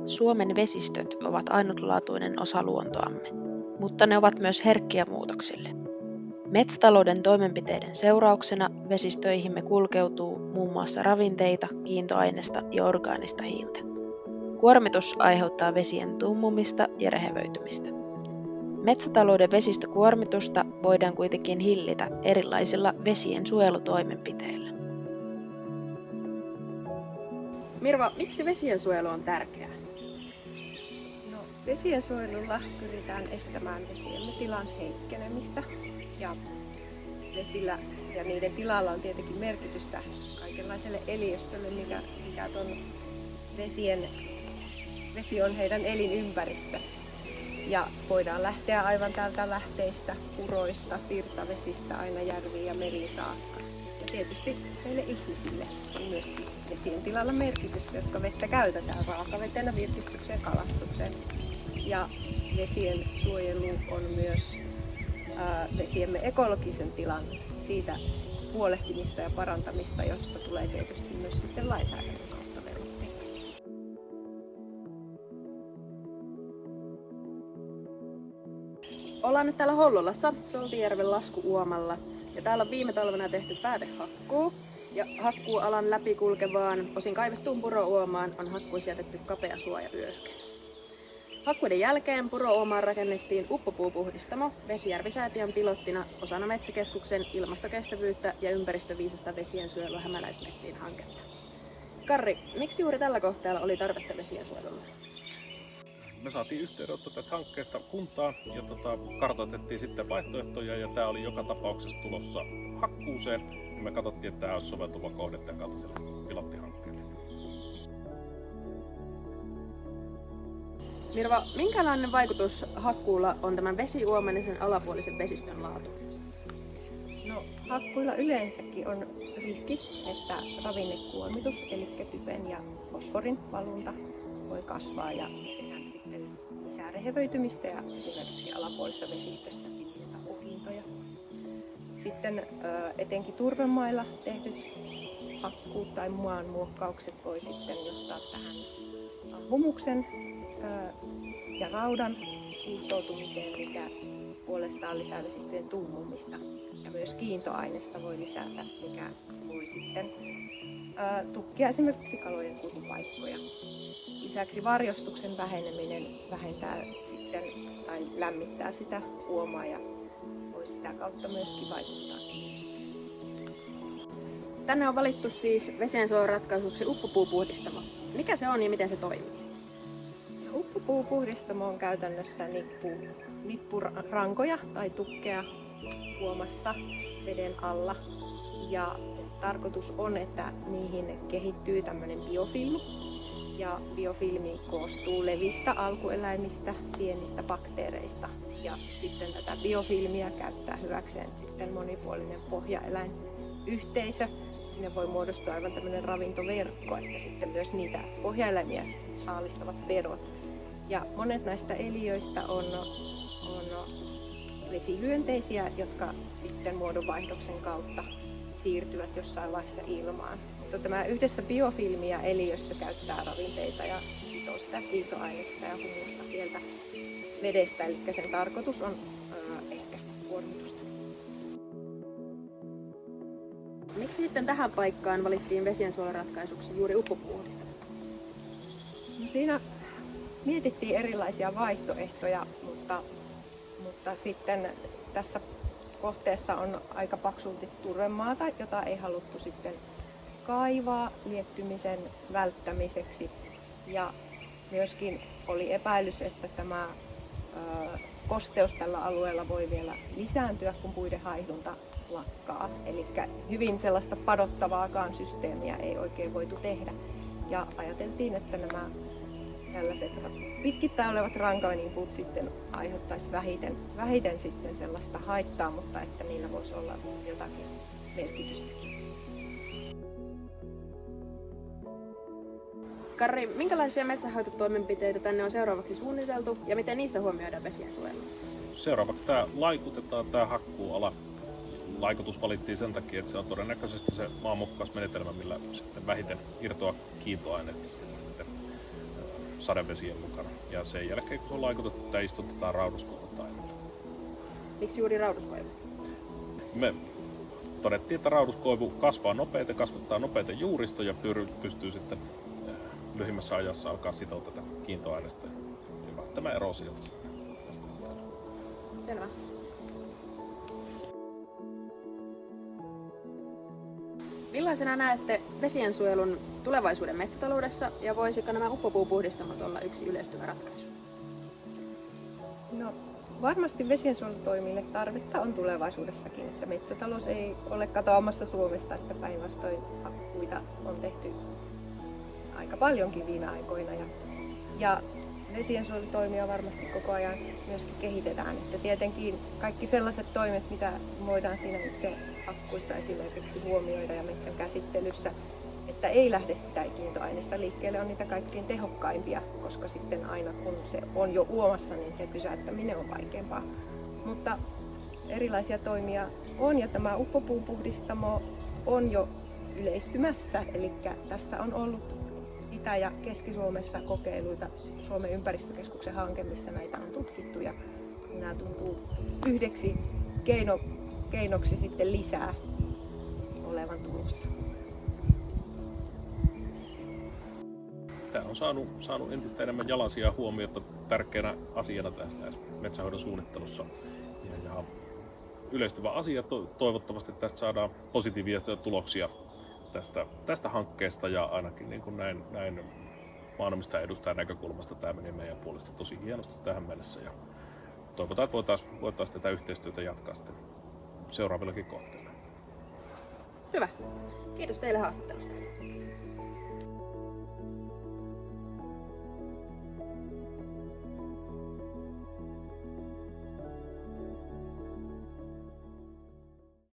Suomen vesistöt ovat ainutlaatuinen osa luontoamme, mutta ne ovat myös herkkiä muutoksille. Metsätalouden toimenpiteiden seurauksena vesistöihimme kulkeutuu muun muassa ravinteita, kiintoainesta ja orgaanista hiiltä. Kuormitus aiheuttaa vesien tummumista ja rehevöitymistä. Metsätalouden vesistökuormitusta voidaan kuitenkin hillitä erilaisilla vesien suojelutoimenpiteillä. Mirva, miksi vesien suojelu on tärkeää? No, vesien suojelulla pyritään estämään vesiemme tilan heikkenemistä ja vesillä ja niiden tilalla on tietenkin merkitystä kaikenlaiselle eliöstölle, mikä ton vesi on heidän elinympäristö. Ja voidaan lähteä aivan täältä lähteistä, puroista, virtavesistä aina järviin ja meriin saakka. Ja tietysti meille ihmisille on myöskin vesien tilalla merkitystä, jotka vettä käytetään raakavetenä virkistykseen, kalastukseen. Ja vesien suojelu on myös vesiemme ekologisen tilan siitä huolehtimista ja parantamista, josta tulee tietysti myös sitten lainsäädännön kautta velvoitteita. Ollaan nyt täällä Hollolassa, Soltijärven laskuuomalla. Ja täällä on viime talvena tehty päätehakkuu. Ja hakkuualan läpi kulkevaan, osin kaivettuun purouomaan on hakkuissa jätetty kapea suojavyöhyke. Hakkuiden jälkeen purouomaan rakennettiin uppopuupuhdistamo Vesijärvi-säätiön pilottina osana Metsäkeskuksen ilmastokestävyyttä ja ympäristöviisasta vesien suojelua hämäläismetsiin hanketta. Karri, miksi juuri tällä kohteella oli tarvetta vesien suojelulle? Me saatiin yhteydenotto tästä hankkeesta kuntaan ja kartoitettiin sitten vaihtoehtoja ja tämä oli joka tapauksessa tulossa hakkuuseen. Ja me katsottiin, että tämä olisi soveltuva kohde tämän kaltaiselle pilottihankkeelle. Mirva, minkälainen vaikutus hakkuulla on tämän vesiuoman ja sen alapuolisen vesistön laatu? No, hakkuilla yleensäkin on riski, että ravinnekuormitus, eli typen ja fosforin valunta, voi kasvaa ja sehän sitten lisää rehevöitymistä ja esimerkiksi alapuolisessa vesistössä sitten ohintoja. Sitten etenkin turvemailla tehdyt hakkuut tai maanmuokkaukset voi sitten johtaa tähän humuksen ja raudan huuhtoutumiseen, mikä puolestaan lisää vesistöjen tummumista. Ja myös kiintoainesta voi lisätä, mikä voi sitten tukkia esimerkiksi kalojen kutupaikkoja. Lisäksi varjostuksen väheneminen vähentää sitten tai lämmittää sitä uomaa ja voi sitä kautta myöskin vaikuttaa ilmastoon. Tänne on valittu siis vesiensuojeluratkaisuksi uppopuupuhdistamo. Mikä se on ja miten se toimii? Uppopuupuhdistamo on käytännössä nippurankoja tai tukkeja uomassa veden alla. Ja tarkoitus on, että niihin kehittyy tämmöinen biofilmi. Ja biofilmi koostuu levistä, alkueläimistä, sienistä, bakteereista. Ja sitten tätä biofilmiä käyttää hyväkseen sitten monipuolinen pohjaeläinyhteisö. Sinne voi muodostua aivan tämmöinen ravintoverkko, että sitten myös niitä pohjaeläimiä saalistavat vedot. Ja monet näistä eliöistä on vesihyönteisiä, jotka sitten muodonvaihdoksen kautta siirtyvät jossain vaiheessa ilmaan. Mutta tämä yhdessä biofilmi ja eliöstö käyttää ravinteita ja sitoo sitä kiintoainesta ja humusta sieltä vedestä, eli sen tarkoitus on ehkäistä kuormitusta. Miksi sitten tähän paikkaan valittiin vesiensuojeluratkaisuksi juuri uppopuhdistamo? No siinä mietittiin erilaisia vaihtoehtoja, mutta sitten tässä kohteessa on aika paksulti turvemaata, jota ei haluttu sitten kaivaa liettymisen välttämiseksi. Ja myöskin oli epäilys, että tämä kosteus tällä alueella voi vielä lisääntyä, kun puiden haihdunta lakkaa. Eli hyvin sellaista padottavaakaan systeemiä ei oikein voitu tehdä. Ja ajateltiin, että nämä tällaiset pitkittäin olevat rankainpuut sitten aiheuttaisi vähiten sitten sellaista haittaa, mutta että niillä voisi olla jotakin merkitystäkin. Karri, minkälaisia metsänhoitotoimenpiteitä tänne on seuraavaksi suunniteltu ja miten niissä huomioidaan vesiensuojelu? Seuraavaksi tämä laikutetaan tämä hakkuuala. Laikutus valittiin sen takia, että se on todennäköisesti se maanmuokkausmenetelmä, millä sitten vähiten irtoaa kiintoaineesta sitten sadevesien mukana. Ja sen jälkeen kun se on laikotettu, tämä istutetaan rauduskoivutaimella. Miksi juuri rauduskoivu? Me todettiin, että rauduskoivu kasvaa nopeiten, kasvattaa nopeiten juuristoja ja pystyy sitten lyhimmässä ajassa alkaa sitoa tätä kiintoainesta ja välttämä ero sieltä. Selvä. Millaisena näette vesiensuojelun tulevaisuuden metsätaloudessa ja voisiko nämä uppopuupuhdistamot olla yksi yleistyvä ratkaisu? No, varmasti vesiensuojelutoimille tarvetta on tulevaisuudessakin, että metsätalous ei ole katoamassa Suomesta, että päinvastoin hakkuita on tehty aika paljonkin viime aikoina ja vesiensuojelutoimia varmasti koko ajan myöskin kehitetään. Että tietenkin kaikki sellaiset toimet, mitä voidaan siinä metsähakkuissa esimerkiksi huomioida ja metsän käsittelyssä, että ei lähde sitä kiintoaineesta liikkeelle, on niitä kaikkein tehokkaimpia, koska sitten aina kun se on jo uomassa, niin se pysäyttäminen on vaikeampaa. Mutta erilaisia toimia on ja tämä uppopuupuhdistamo on jo yleistymässä, eli tässä on ollut Itä- ja Keski-Suomessa kokeiluita, Suomen ympäristökeskuksen hanke, missä näitä on tutkittu ja nämä tuntuu yhdeksi keinoksi sitten lisää olevan tulossa. Tämä on saanut entistä enemmän jalansijaa huomiota tärkeänä asiana tässä metsänhoidon suunnittelussa. Ja yleistyvä asia, toivottavasti tästä saadaan positiivisia tuloksia tästä hankkeesta ja ainakin niin kuin näin maanomistajan edustajan näkökulmasta tämä meni meidän puolesta tosi hienosti tähän mennessä ja toivotaan, että voitaisiin tätä yhteistyötä jatkaa sitten seuraavillakin kohteilla. Hyvä. Kiitos teille haastattelusta.